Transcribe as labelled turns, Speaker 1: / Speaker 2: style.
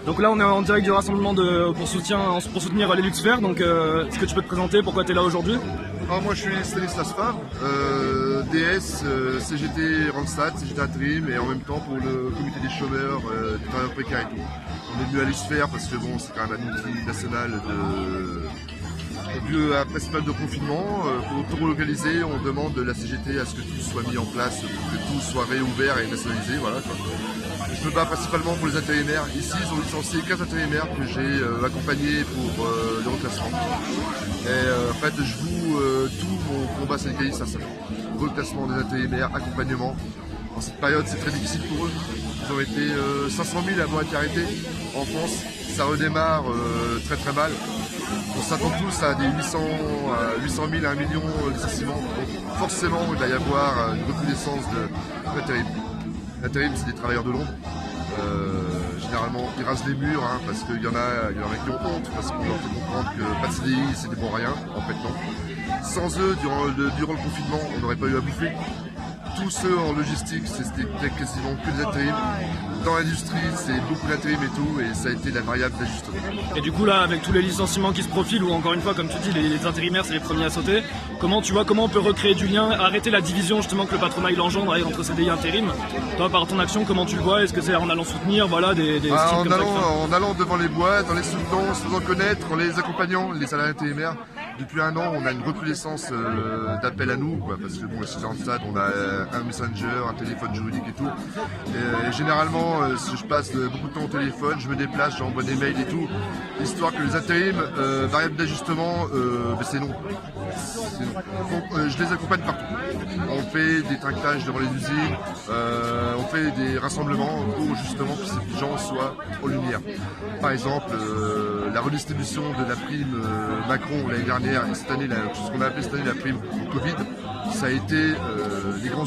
Speaker 1: Donc là, on est en direct du rassemblement pour soutenir les Luxfer. Donc, est-ce que tu peux te présenter? Pourquoi tu es là aujourd'hui?
Speaker 2: Alors moi, je suis Stanislas Favre, DS, CGT Randstad, CGT Intérim, et en même temps pour le comité des chômeurs, des travailleurs précaires et tout. On est venu à Luxfer parce que bon, c'est quand même un outil national après cette période de confinement. Pour tout relocaliser, on demande de la CGT à ce que tout soit mis en place, pour que tout soit réouvert et nationalisé. Voilà, quoi. Je me bats principalement pour les intérimaires. Ici, ils ont licencié 15 intérimaires que j'ai accompagnés pour le reclassement. Et en fait, je voue tout mon combat syndicaliste à ça. Reclassement des intérimaires, accompagnement. En cette période, c'est très difficile pour eux. Ils ont été 500 000 à avoir été arrêtés en France. Ça redémarre très très mal. On s'attend tous à des 800 000 à 1 million de licenciements. Donc forcément, il va y avoir une recrudescence de l'intérim. L'intérim, c'est des travailleurs de l'ombre. Généralement, ils rasent les murs parce qu'il y en a qui ont honte, parce qu'on leur fait comprendre que pas de CDI, c'est des bons rien. En fait, non. Sans eux, durant le confinement, on n'aurait pas eu à bouffer. Tous ceux en logistique, c'était quasiment que des intérims. Dans l'industrie, c'est beaucoup d'intérim et tout, et ça a été la variable d'ajustement.
Speaker 1: Et du coup là, avec tous les licenciements qui se profilent, ou encore une fois, comme tu dis, les intérimaires, c'est les premiers à sauter, comment on peut recréer du lien, arrêter la division justement que le patronat il engendre entre CDI et intérim? Toi, par ton action, comment tu le vois? Est-ce que c'est en allant soutenir des styles comme ça?
Speaker 2: En allant devant les boîtes, en les soutenant, en se faisant connaître, en les accompagnant, les salariés intérimaires. Depuis 1 an, on a une recrudescence d'appels à nous, parce que bon, chez Randstad, on a un messenger, un téléphone juridique et tout. Et généralement, si je passe beaucoup de temps au téléphone, je me déplace, j'envoie des mails et tout, histoire que les intérims, variables d'ajustement, c'est non. Donc, je les accompagne partout. On fait des tractages devant les usines, on fait des rassemblements pour justement que ces gens soient en lumière. Par exemple, la redistribution de la prime Macron l'année dernière et cette année, ce qu'on a appelé cette année la prime Covid, ça a été les grands